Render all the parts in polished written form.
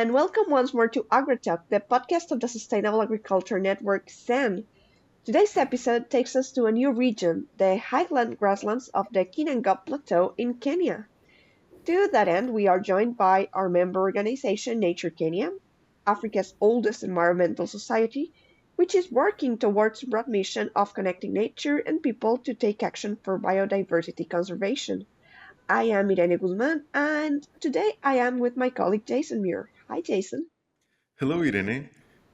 and welcome once more to AgriTalk, the podcast of the Sustainable Agriculture Network, SAN. Today's episode takes us to a new region, the highland grasslands of the Kinangop Plateau in Kenya. To that end, we are joined by our member organization, Nature Kenya, Africa's oldest environmental society, which is working towards the broad mission of connecting nature and people to take action for biodiversity conservation. I am Irene Guzmán, and today I am with my colleague Jasson Muir. Hi, Jasson. Hello, Irene.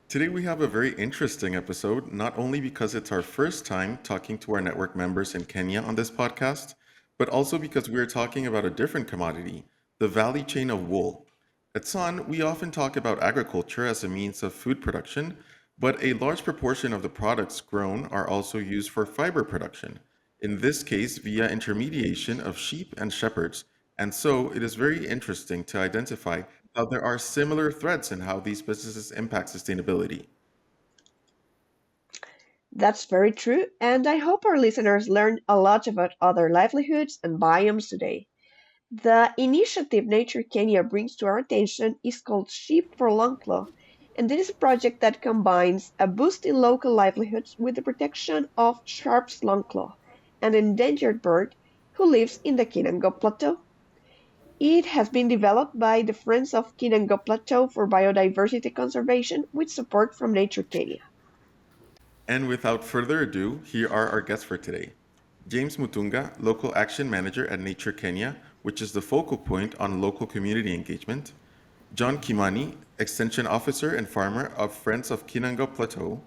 Today we have a very interesting episode, not only because it's our first time talking to our network members in Kenya on this podcast, but also because we are talking about a different commodity, the value chain of wool. At SAN, we often talk about agriculture as a means of food production, but a large proportion of the products grown are also used for fiber production, in this case via intermediation of sheep and shepherds. And so it is very interesting to identify how there are similar threads in how these businesses impact sustainability. That's very true, and I hope our listeners learned a lot about other livelihoods and biomes today. The initiative Nature Kenya brings to our attention is called Sheep for Longclaw, and it is a project that combines a boost in local livelihoods with the protection of Sharpe's longclaw, an endangered bird who lives in the Kinangop Plateau. It has been developed by the Friends of Kinangop Plateau for Biodiversity Conservation with support from Nature Kenya. And without further ado, here are our guests for today. James Mutunga, Local Action Manager at Nature Kenya, which is the focal point on local community engagement. John Kimani, Extension Officer and Farmer of Friends of Kinangop Plateau.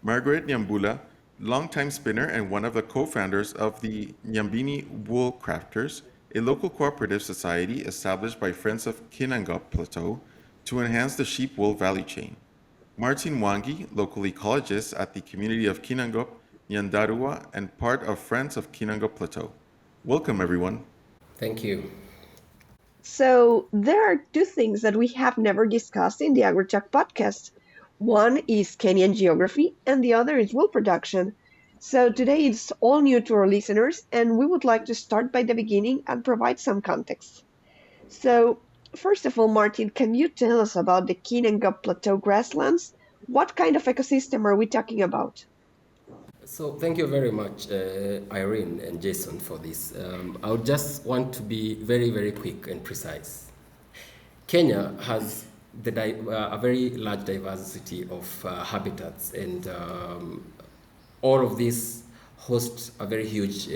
Margaret Nyambura, longtime spinner and one of the co-founders of the Njabini Wool Crafters, a local cooperative society established by Friends of Kinangop Plateau to enhance the sheep wool value chain. Martin Mwangi, local ecologist at the community of Kinangop, Nyandarua, and part of Friends of Kinangop Plateau. Welcome, everyone. Thank you. So, there are two things that we have never discussed in the AgriTalk podcast. One is Kenyan geography, and the other is wool production. So, today it's all new to our listeners, and we would like to start by the beginning and provide some context. So, first of all, Martin, can you tell us about the Kinangop Plateau grasslands? What kind of ecosystem are we talking about? So thank you very much, Irene and Jasson, for this. I would just want to be very, very quick and precise. Kenya has a very large diversity of habitats, and all of these host a very huge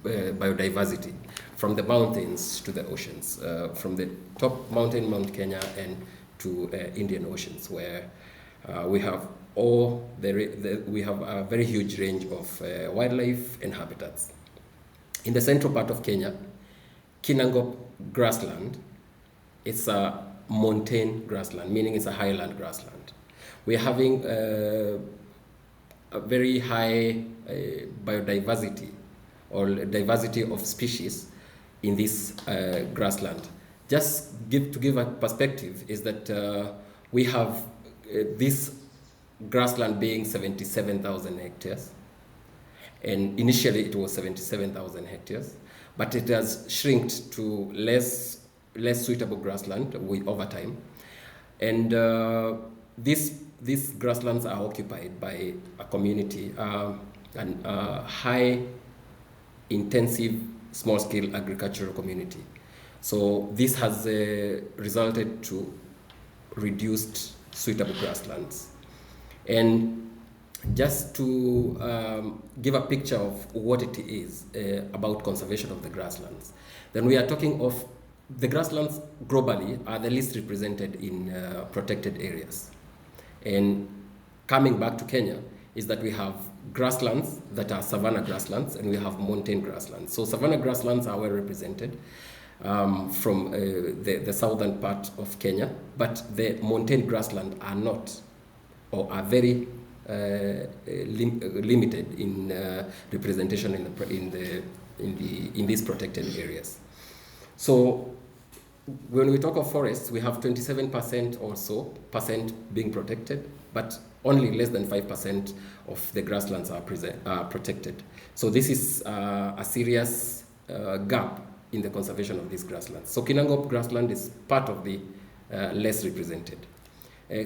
biodiversity, from the mountains to the oceans, from the top mountain, Mount Kenya, and to Indian Oceans, where we have we have a very huge range of wildlife and habitats. In the central part of Kenya, Kinangop grassland, it's a montane grassland, meaning it's a highland grassland. We're having a very high biodiversity or diversity of species in this grassland. Just to give a perspective is that we have this grassland being 77,000 hectares, and initially it was 77,000 hectares, but it has shrinked to less suitable grassland over time, and these grasslands are occupied by a community and a high intensive small scale agricultural community. So this has resulted to reduced suitable grasslands. And just to give a picture of what it is about conservation of the grasslands, then we are talking of the grasslands globally are the least represented in protected areas. And coming back to Kenya is that we have grasslands that are savanna grasslands, and we have montane grasslands. So savanna grasslands are well represented from the southern part of Kenya, but the montane grassland are not, or are very limited in representation in these protected areas. So when we talk of forests, we have 27% or so being protected, but only less than 5% of the grasslands are protected. So this is a serious gap in the conservation of these grasslands. So Kinangop grassland is part of the less represented.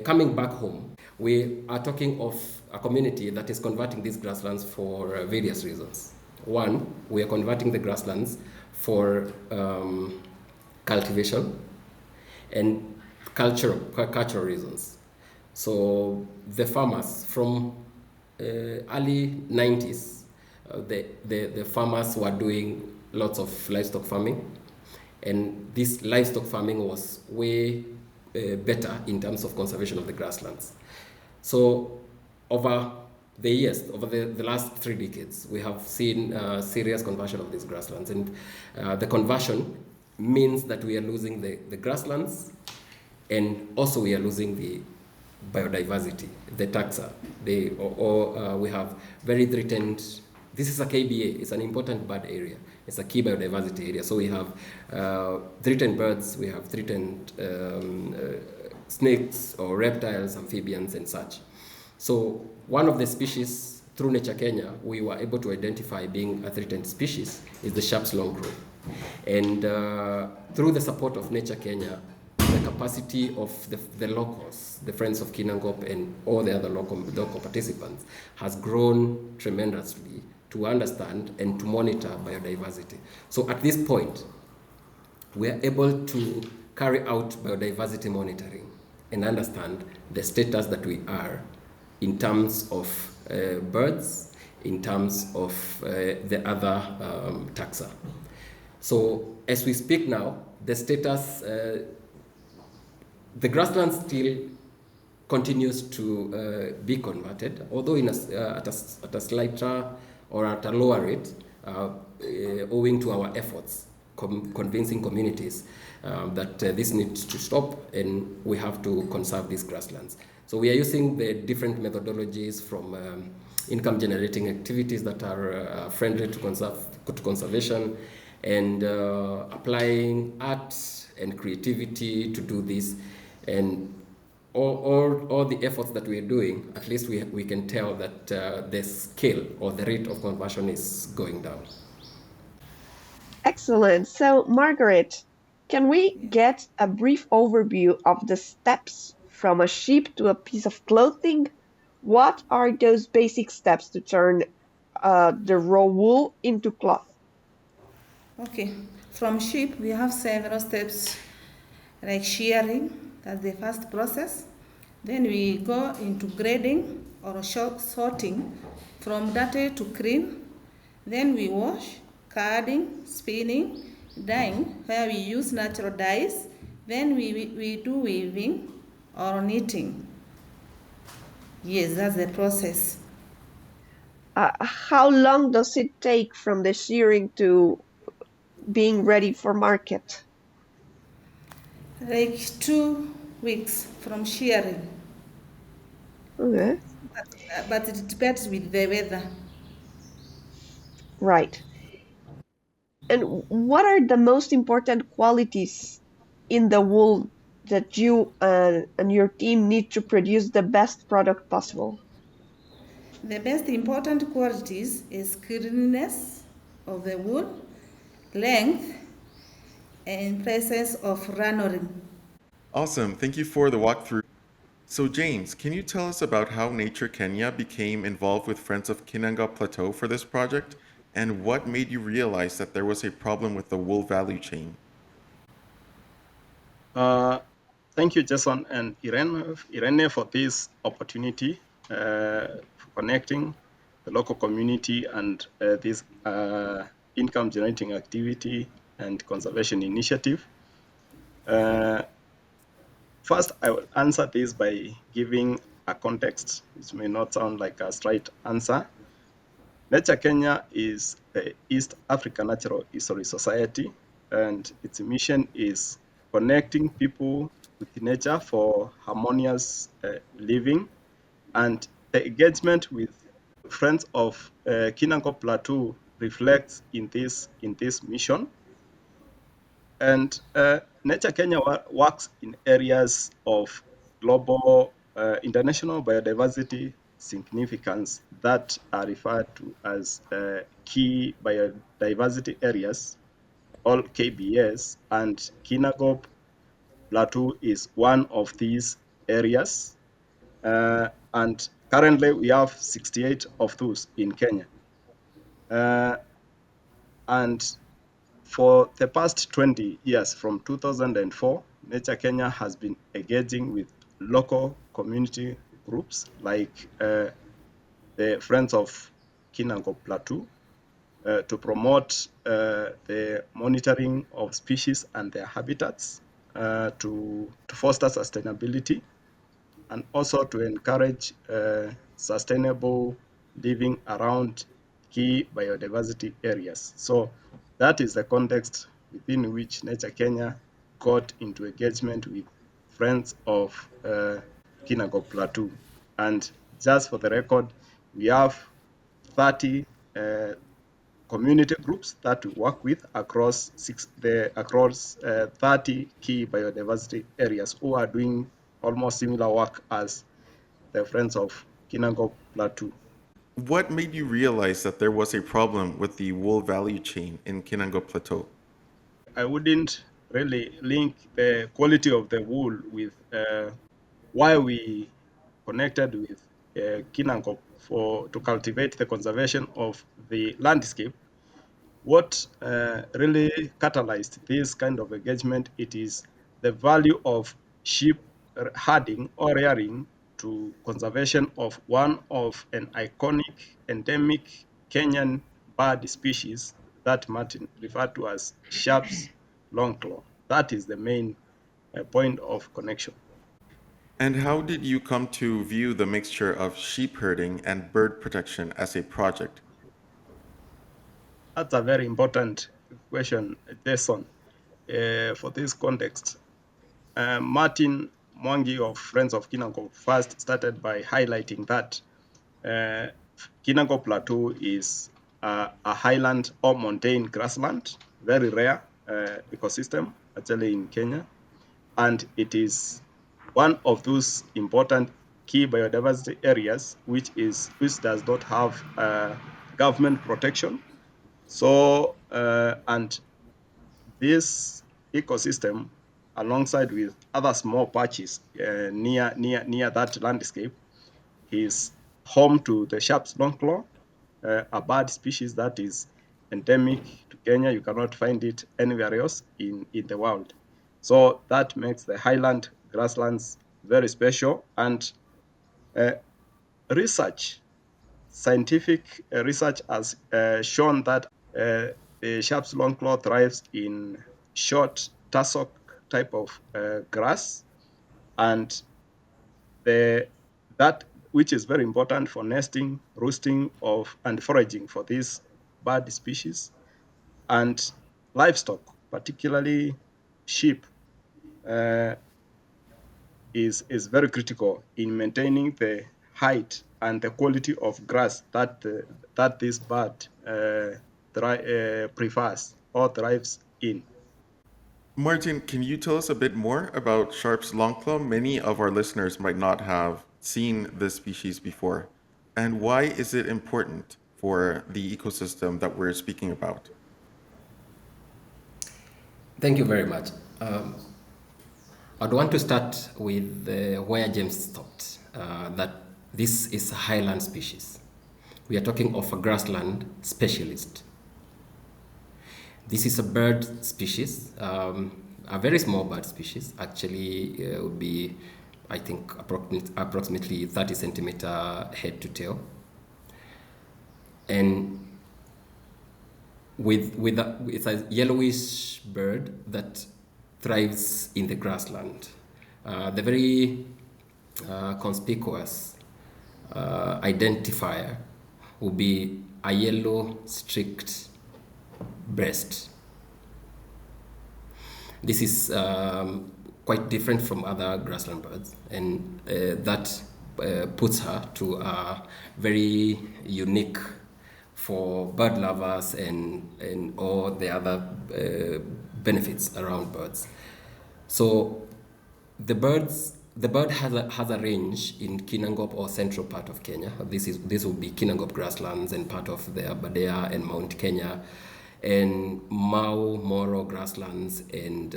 Coming back home, we are talking of a community that is converting these grasslands for various reasons. One, we are converting the grasslands for cultivation and cultural reasons. So the farmers from early 90s, the farmers were doing lots of livestock farming, and this livestock farming was way better in terms of conservation of the grasslands. So over the years, over the last 3 decades, we have seen serious conversion of these grasslands, and the conversion means that we are losing the grasslands, and also we are losing the biodiversity, the taxa. We have very threatened. This is a KBA. It's an important bird area. It's a key biodiversity area. So we have threatened birds. We have threatened snakes or reptiles, amphibians, and such. So one of the species through Nature Kenya we were able to identify being a threatened species is the Sharpe's longclaw. And through the support of Nature Kenya, the capacity of the locals, the Friends of Kinangop and all the other local participants has grown tremendously to understand and to monitor biodiversity. So at this point, we are able to carry out biodiversity monitoring and understand the status that we are in terms of birds, in terms of the other taxa. So as we speak now, the status, the grassland still continues to be converted, although at a slighter or at a lower rate, owing to our efforts convincing communities that this needs to stop and we have to conserve these grasslands. So we are using the different methodologies from income generating activities that are friendly to conservation, and applying art and creativity to do this. And all the efforts that we are doing, at least we can tell that the scale or the rate of conversion is going down. Excellent. So, Margaret, can we get a brief overview of the steps from a sheep to a piece of clothing? What are those basic steps to turn the raw wool into cloth? Okay, from sheep we have several steps like shearing, that's the first process. Then we go into grading or sorting from dirty to clean. Then we wash, carding, spinning, dyeing, where we use natural dyes. Then we do weaving or knitting. Yes, that's the process. How long does it take from the shearing to being ready for market? Like 2 weeks from shearing. Okay. But it depends with the weather. Right. And what are the most important qualities in the wool that you and your team need to produce the best product possible? The best important qualities is cleanliness of the wool, length, and presence of rannoring. Awesome. Thank you for the walkthrough. So, James, can you tell us about how Nature Kenya became involved with Friends of Kinangop Plateau for this project, and what made you realize that there was a problem with the wool value chain? Thank you, Jasson and Irene, for this opportunity for connecting the local community and this income generating activity and conservation initiative. First, I will answer this by giving a context, which may not sound like a straight answer. Nature Kenya is the East African Natural History Society, and its mission is connecting people with nature for harmonious living. And the engagement with Friends of Kinangop Plateau reflects in this mission. And Nature Kenya works in areas of global international biodiversity significance that are referred to as key biodiversity areas, all KBS, and Kinangop Plateau is one of these areas. And currently we have 68 of those in Kenya. And for the past 20 years, from 2004, Nature Kenya has been engaging with local community groups like the Friends of Kinangop Plateau to promote the monitoring of species and their habitats, to foster sustainability, and also to encourage sustainable living around key biodiversity areas. So that is the context within which Nature Kenya got into engagement with Friends of Kinangop Plateau. And just for the record, we have 30 community groups that we work with across 30 key biodiversity areas who are doing almost similar work as the Friends of Kinangop Plateau. What made you realize that there was a problem with the wool value chain in Kinangop Plateau? I wouldn't really link the quality of the wool with why we connected with Kinangop to cultivate the conservation of the landscape. What really catalyzed this kind of engagement, it is the value of sheep herding or rearing to conservation of one of an iconic endemic Kenyan bird species that Martin referred to as Sharpe's Longclaw. That is the main point of connection. And how did you come to view the mixture of sheep herding and bird protection as a project? That's a very important question, Jason, for this context. Martin Mwangi of Friends of Kinangop first started by highlighting that Kinangop Plateau is a highland or montane grassland, very rare ecosystem actually in Kenya, and it is one of those important key biodiversity areas which does not have government protection. So and this ecosystem, alongside with other small patches near that landscape, is home to the Sharpe's longclaw, a bird species that is endemic to Kenya. You cannot find it anywhere else in the world. So that makes the highland grasslands very special. And uh, research, scientific research has shown that the Sharpe's longclaw thrives in short tussock type of grass, and that which is very important for nesting, roosting and foraging for these bird species, and livestock, particularly sheep, uh, is very critical in maintaining the height and the quality of grass that this bird prefers or thrives in. Martin, can you tell us a bit more about Sharpe's longclaw? Many of our listeners might not have seen this species before. And why is it important for the ecosystem that we're speaking about? Thank you very much. I'd want to start with where James stopped, that this is a highland species. We are talking of a grassland specialist. This is a bird species, a very small bird species. Actually, would be, I think, approximately 30 centimeter head to tail. And it's a yellowish bird that thrives in the grassland. The very conspicuous identifier will be a yellow streaked breast. This is quite different from other grassland birds, and that puts her to a very unique for bird lovers and all the other benefits around birds. So the bird has a range in Kinangop or central part of Kenya. This will be Kinangop grasslands and part of the Aberdare and Mount Kenya and Mau, Moro grasslands, and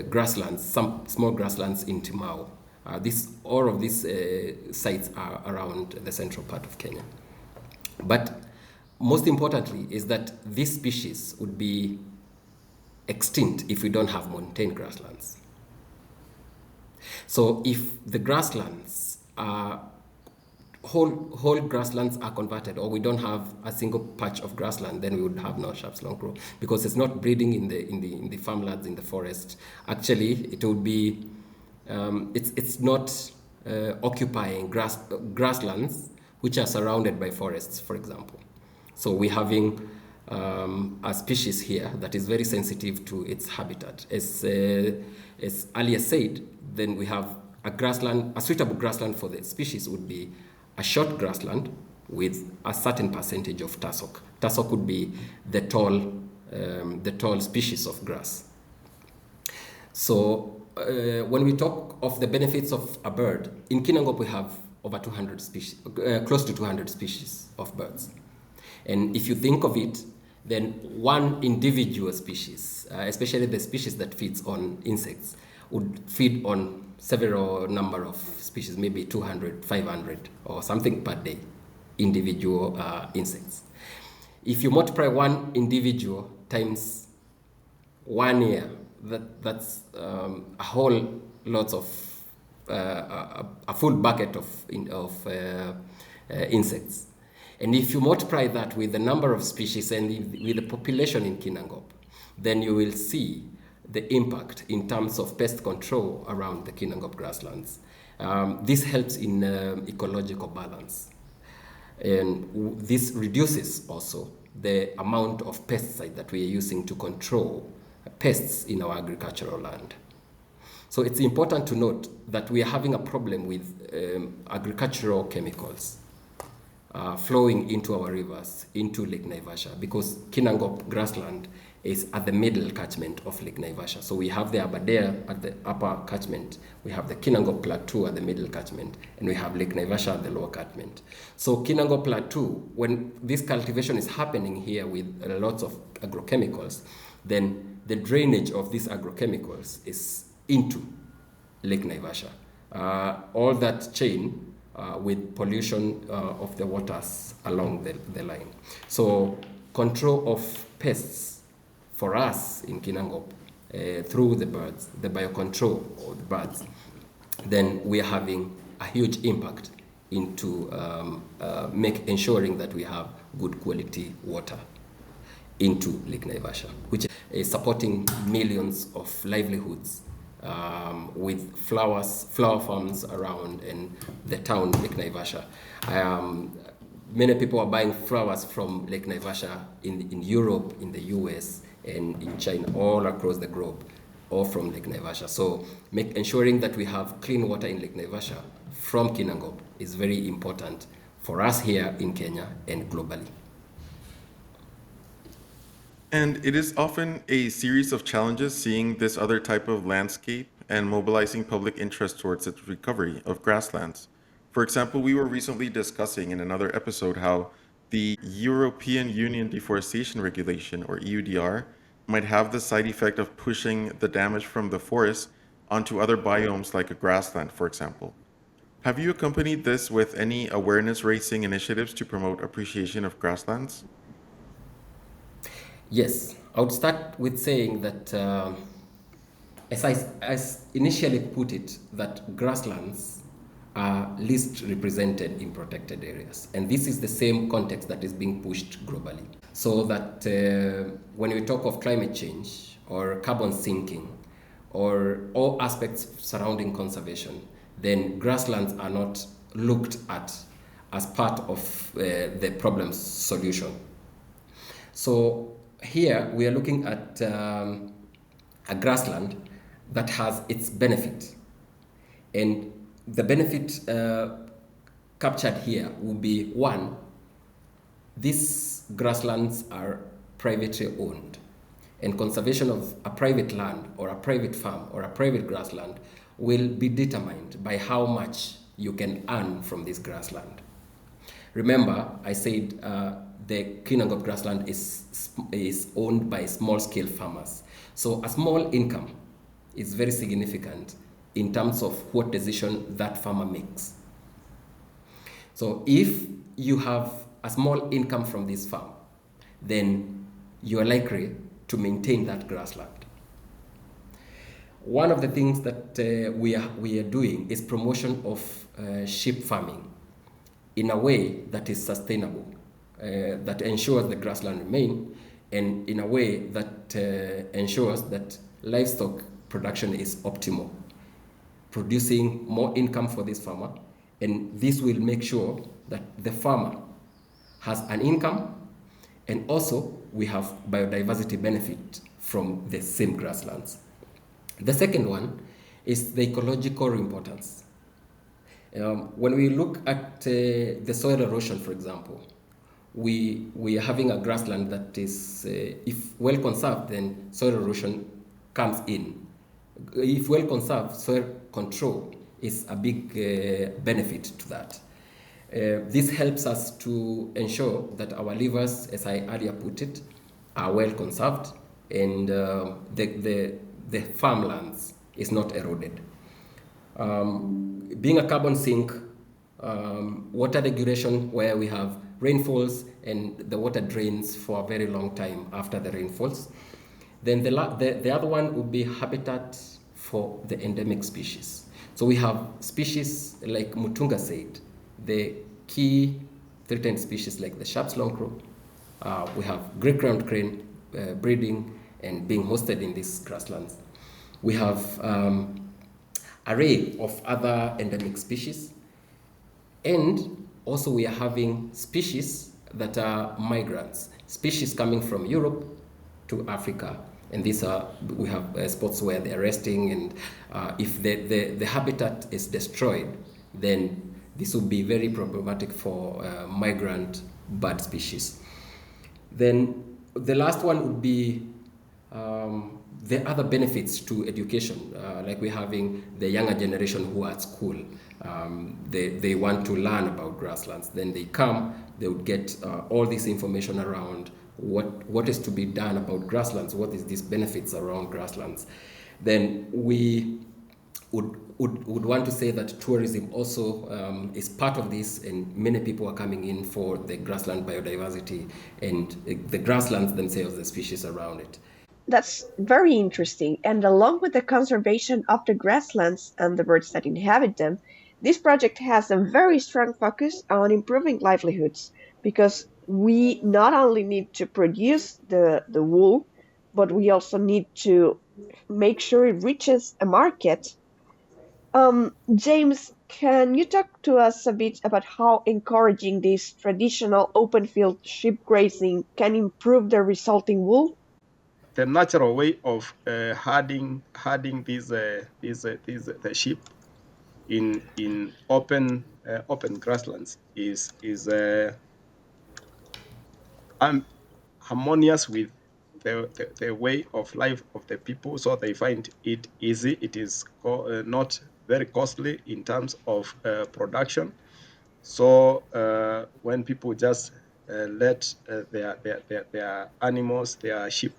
grasslands, some small grasslands in Timau. All of these sites are around the central part of Kenya. But most importantly is that this species would be extinct if we don't have montane grasslands. So if the grasslands are whole grasslands are converted, or we don't have a single patch of grassland, then we would have no Sharpe's longclaw, because it's not breeding in the farmlands, in the forest. Actually, it would be it's not occupying grasslands which are surrounded by forests, for example. So we're having a species here that is very sensitive to its habitat. As earlier said, then we have a suitable grassland for the species would be a short grassland with a certain percentage of tussock. Tussock would be the tall species of grass. So when we talk of the benefits of a bird, in Kinangop we have over 200 species, close to 200 species of birds. And if you think of it, then one individual species, especially the species that feeds on insects, would feed on several number of species, maybe 200, 500 or something per day, individual insects. If you multiply one individual times 1 year, that's a whole lot of a full bucket of insects. And if you multiply that with the number of species and with the population in Kinangop, then you will see the impact in terms of pest control around the Kinangop grasslands. This helps in ecological balance. And this reduces also the amount of pesticide that we are using to control pests in our agricultural land. So it's important to note that we are having a problem with agricultural chemicals flowing into our rivers, into Lake Naivasha, because Kinangop grassland is at the middle catchment of Lake Naivasha. So we have the Aberdare at the upper catchment, we have the Kinangop Plateau at the middle catchment, and we have Lake Naivasha at the lower catchment. So Kinangop Plateau, when this cultivation is happening here with lots of agrochemicals, then the drainage of these agrochemicals is into Lake Naivasha. All that chain with pollution of the waters along the line. So control of pests for us in Kinangop through the birds, the biocontrol of the birds, then we are having a huge impact into ensuring that we have good quality water into Lake Naivasha, which is supporting millions of livelihoods with flower farms around in the town Lake Naivasha. Many people are buying flowers from Lake Naivasha in Europe, in the US, and in China, all across the globe, all from Lake Naivasha. So ensuring that we have clean water in Lake Naivasha from Kinangop is very important for us here in Kenya and globally. And it is often a series of challenges seeing this other type of landscape and mobilizing public interest towards its recovery of grasslands. For example, we were recently discussing in another episode how the European Union Deforestation Regulation, or EUDR, might have the side effect of pushing the damage from the forest onto other biomes like a grassland, for example. Have you accompanied this with any awareness-raising initiatives to promote appreciation of grasslands? Yes, I would start with saying that, as I initially put it, that grasslands are least represented in protected areas. And this is the same context that is being pushed globally. So that when we talk of climate change or carbon sinking or all aspects surrounding conservation, then grasslands are not looked at as part of the problem solution. So here we are looking at a grassland that has its benefit. And the benefit captured here will be, one, these grasslands are privately owned, and conservation of a private land or a private farm or a private grassland will be determined by how much you can earn from this grassland. Remember, I said the Kinangop grassland is owned by small-scale farmers. So a small income is very significant in terms of what decision that farmer makes. So if you have a small income from this farm, then you are likely to maintain that grassland. One of the things that we are doing is promotion of sheep farming in a way that is sustainable, that ensures the grassland remain, and in a way that ensures that livestock production is optimal, producing more income for this farmer, and this will make sure that the farmer has an income, and also we have biodiversity benefit from the same grasslands. The second one is the ecological importance. When we look at the soil erosion, for example, we are having a grassland that is, if well conserved, then soil erosion comes in. If well conserved, soil control is a big benefit to that. This helps us to ensure that our rivers, as I earlier put it, are well conserved, and the farmlands is not eroded. Being a carbon sink, water regulation where we have rainfalls and the water drains for a very long time after the rainfalls. Then the other one would be habitat for the endemic species. So we have species like Mutunga said, the key threatened species like the Sharpe's Longclaw. We have great-crowned crane breeding and being hosted in these grasslands. We have array of other endemic species, and also we are having species that are migrants, species coming from Europe to Africa, and these are, we have spots where they're resting, and if the habitat is destroyed, then this would be very problematic for migrant bird species. Then the last one would be the other benefits to education, like we're having the younger generation who are at school. They want to learn about grasslands. Then they come, they would get all this information around what is to be done about grasslands, what is these benefits around grasslands. Then we would want to say that tourism also is part of this, and many people are coming in for the grassland biodiversity and the grasslands themselves, the species around it. That's very interesting, and along with the conservation of the grasslands and the birds that inhabit them, this project has a very strong focus on improving livelihoods, because we not only need to produce the wool, but we also need to make sure it reaches a market. James, can you talk to us a bit about how encouraging this traditional open field sheep grazing can improve the resulting wool? The natural way of herding the sheep in open grasslands is harmonious with the way of life of the people, so they find it easy. It is not very costly in terms of production. So when people just let their animals, their sheep,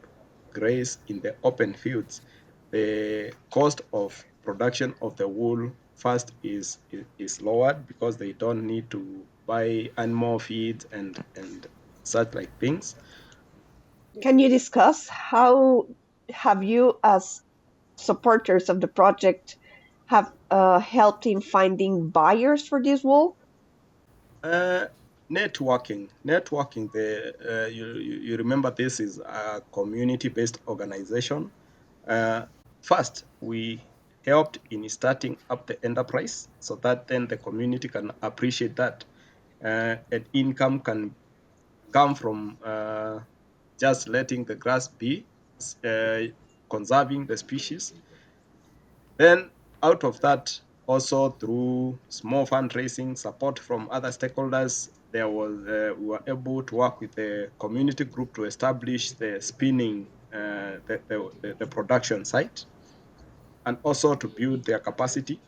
graze in the open fields, the cost of production of the wool first is lowered, because they don't need to buy animal feed and such like things. Can you discuss how have you, as supporters of the project, have helped in finding buyers for this wool? Networking. You remember, this is a community-based organization. First, we helped in starting up the enterprise, so that then the community can appreciate that an income can come from just letting the grass be, conserving the species. Then out of that, also through small fundraising support from other stakeholders, there was we were able to work with the community group to establish the spinning, the production site, and also to build their capacity,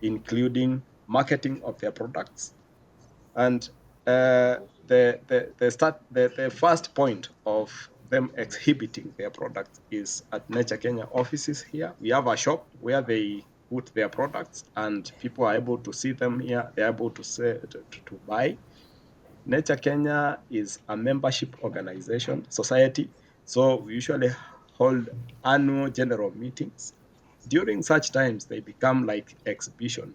including marketing of their products. And the first point of them exhibiting their products is at Nature Kenya offices here. We have a shop where they put their products and people are able to see them here. They're able to buy. Nature Kenya is a membership organization, society. So we usually hold annual general meetings. During such times, they become like exhibition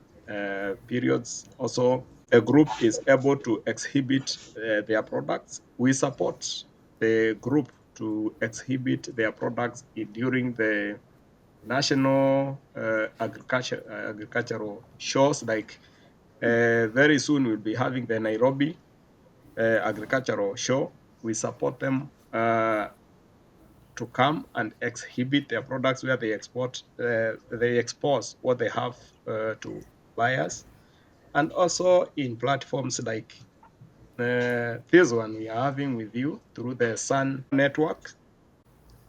periods. Also, a group is able to exhibit their products. We support the group to exhibit their products during the national agricultural shows. Like very soon, we'll be having the Nairobi agricultural show. We support them to come and exhibit their products where they expose what they have to buyers, and also in platforms like this one we are having with you through the Sun network,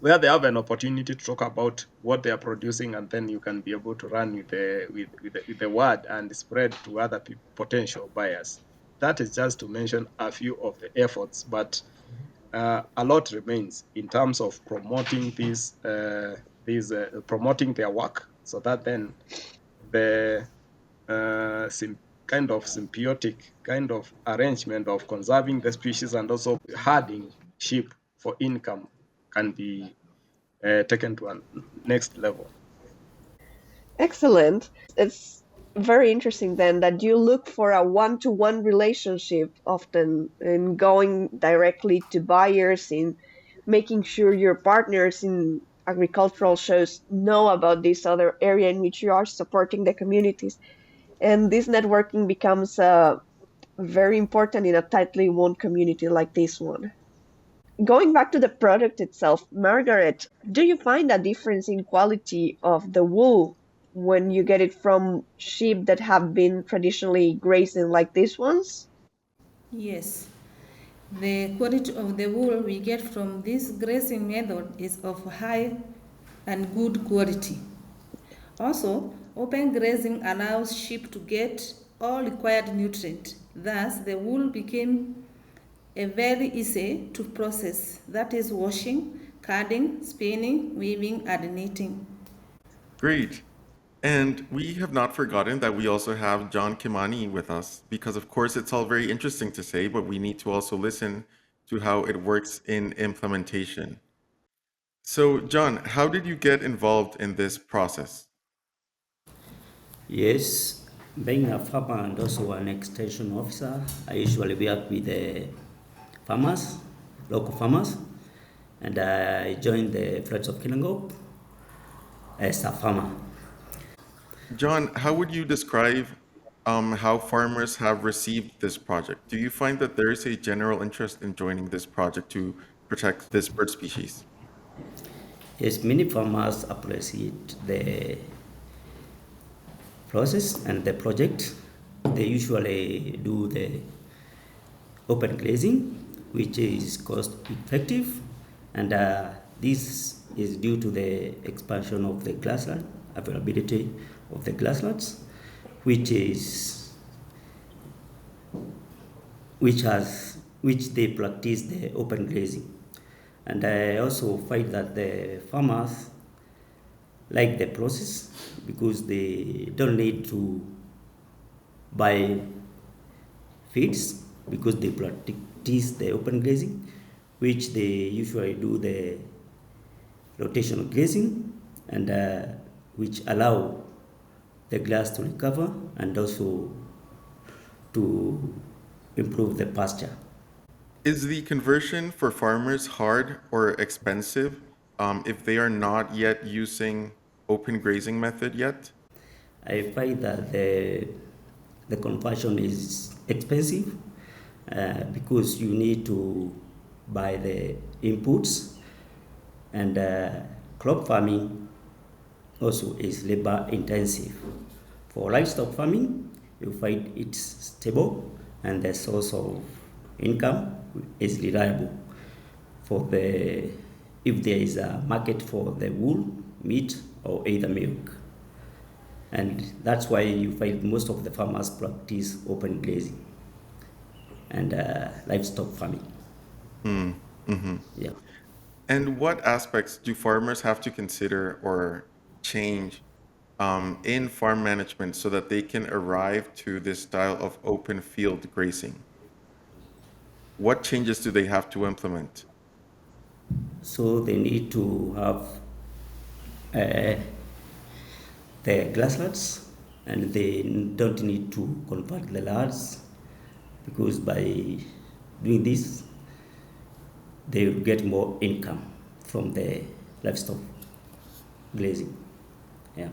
where they have an opportunity to talk about what they are producing, and then you can be able to run with the word and spread to other potential buyers. That is just to mention a few of the efforts, but a lot remains in terms of promoting promoting their work, so that then the kind of symbiotic kind of arrangement of conserving the species and also herding sheep for income can be taken to a next level. Excellent. It's very interesting then that you look for a one-to-one relationship often in going directly to buyers, in making sure your partners in agricultural shows know about this other area in which you are supporting the communities. And this networking becomes very important in a tightly wound community like this one. Going back to the product itself, Margaret, do you find a difference in quality of the wool when you get it from sheep that have been traditionally grazing like these ones? Yes, the quality of the wool we get from this grazing method is of high and good quality. Also, open grazing allows sheep to get all required nutrients. Thus, the wool became a very easy to process, that is washing, carding, spinning, weaving, and knitting. Great. And we have not forgotten that we also have John Kimani with us, because of course it's all very interesting to say, but we need to also listen to how it works in implementation. So, John, how did you get involved in this process? Yes, being a farmer and also an extension officer, I usually work with the farmers, local farmers, and I joined the Friends of Kinangop as a farmer. John, how would you describe how farmers have received this project? Do you find that there is a general interest in joining this project to protect this bird species? Yes, many farmers appreciate the process and the project. They usually do the open grazing, which is cost effective, and this is due to the expansion of the grassland, availability of the grasslands, which they practice the open grazing. And I also find that the farmers like the process because they don't need to buy feeds because they practice the open grazing, which they usually do the rotational grazing, and which allow the grass to recover and also to improve the pasture. Is the conversion for farmers hard or expensive if they are not yet using open grazing method yet? I find that the conversion is expensive because you need to buy the inputs, and crop farming also is labor intensive. For livestock farming, you find it's stable and the source of income is reliable. If there is a market for the wool, meat, or either milk. And that's why you find most of the farmers practice open grazing. and livestock farming. Yeah. And what aspects do farmers have to consider or change in farm management so that they can arrive to this style of open field grazing? What changes do they have to implement? So they need to have uh, the grasslands, and they don't need to convert the lands, because by doing this, they will get more income from the livestock grazing. Yeah.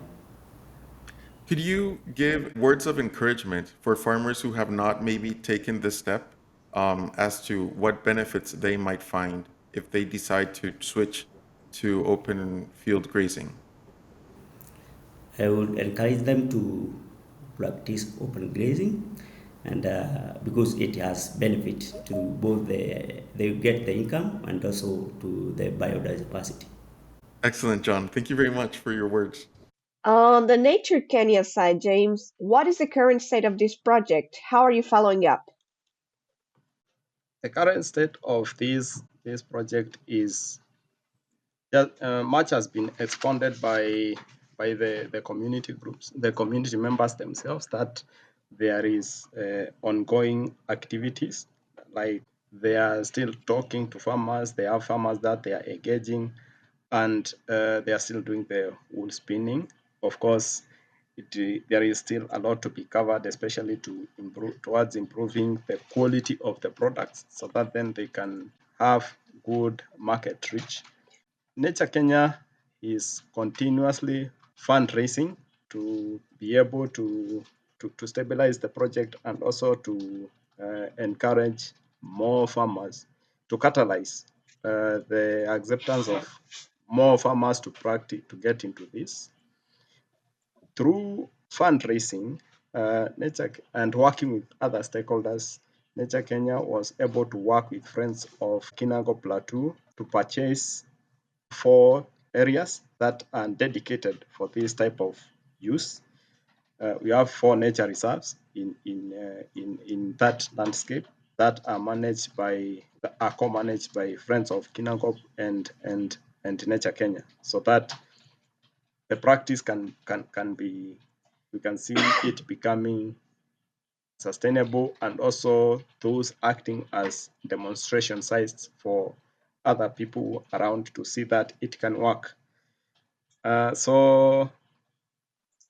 Could you give words of encouragement for farmers who have not maybe taken this step as to what benefits they might find if they decide to switch to open field grazing? I would encourage them to practice open grazing, and because it has benefit to both they get the income and also to the biodiversity. Excellent, John. Thank you very much for your words. On the Nature Kenya side, James, what is the current state of this project? How are you following up? The current state of this project is that much has been expounded by the community groups, the community members themselves, that there is ongoing activities, like they are still talking to farmers. They have farmers that they are engaging, and they are still doing the wool spinning. Of course, there is still a lot to be covered, especially to improve towards improving the quality of the products, so that then they can have good market reach. Nature Kenya is continuously fundraising to be able to stabilize the project, and also to encourage more farmers, to catalyze the acceptance of more farmers to practice, to get into this. Through fundraising, Nature and working with other stakeholders, Nature Kenya was able to work with Friends of Kinangop Plateau to purchase 4 areas that are dedicated for this type of use. We have 4 nature reserves in that landscape that are managed by are co-managed by Friends of Kinangop and Nature Kenya, so that the practice can be, we can see it becoming sustainable, and also those acting as demonstration sites for other people around to see that it can work. So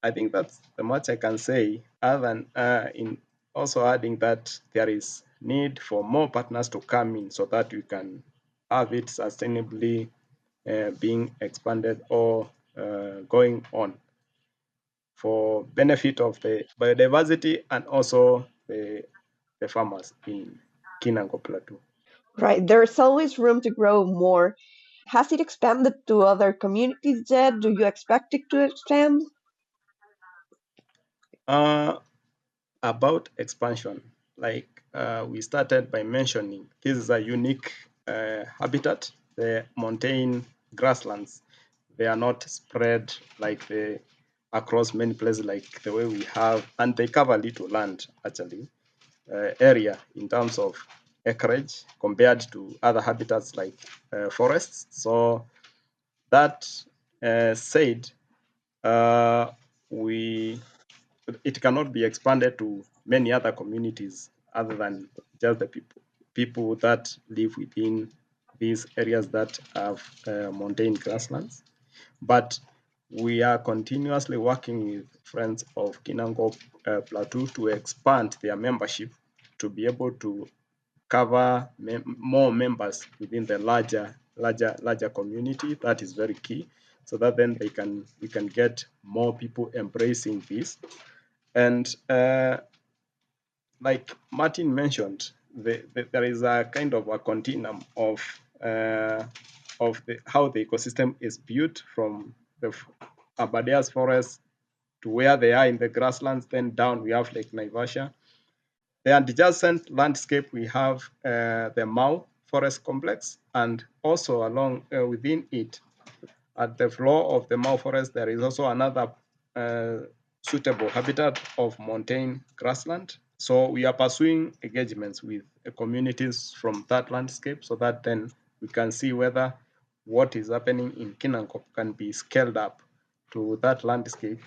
I think that's the much I can say, other than in also adding that there is need for more partners to come in, so that we can have it sustainably being expanded or going on for benefit of the biodiversity, and also the farmers in Kinangop Plateau. Right, there's always room to grow more. Has it expanded to other communities yet? Do you expect it to expand? Uh, about expansion, like we started by mentioning, this is a unique habitat. The montane grasslands, they are not spread like the across many places like the way we have, and they cover little land actually, area in terms of acreage compared to other habitats like forests. So that said, uh, we it cannot be expanded to many other communities other than just the people that live within these areas that have montane grasslands. But we are continuously working with Friends of Kinangop Plateau to expand their membership, to be able to cover more members within the larger community. That is very key, so that then we can get more people embracing this. And like Martin mentioned, there is a kind of a continuum of how the ecosystem is built from the Aberdares forest to where they are in the grasslands. Then down we have Lake Naivasha. The adjacent landscape, we have the Mau Forest Complex, and also along within it, at the floor of the Mau Forest, there is also another suitable habitat of montane grassland. So we are pursuing engagements with communities from that landscape so that then we can see whether what is happening in Kinangop can be scaled up to that landscape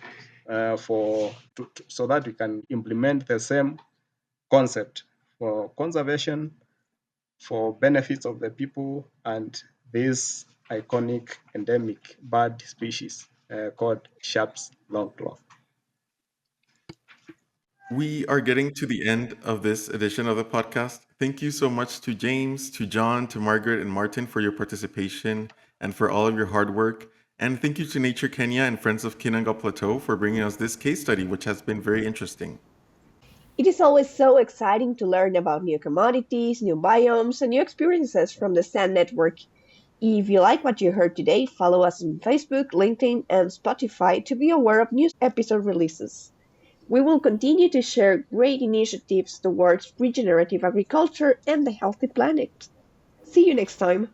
so that we can implement the same concept for conservation, for benefits of the people, and this iconic endemic bird species called Sharpe's Longclaw. We are getting to the end of this edition of the podcast. Thank you so much to James, to John, to Margaret, and Martin for your participation and for all of your hard work. And thank you to Nature Kenya and Friends of Kinangop Plateau for bringing us this case study, which has been very interesting. It is always so exciting to learn about new commodities, new biomes, and new experiences from the SAN network. If you like what you heard today, follow us on Facebook, LinkedIn, and Spotify to be aware of new episode releases. We will continue to share great initiatives towards regenerative agriculture and the healthy planet. See you next time.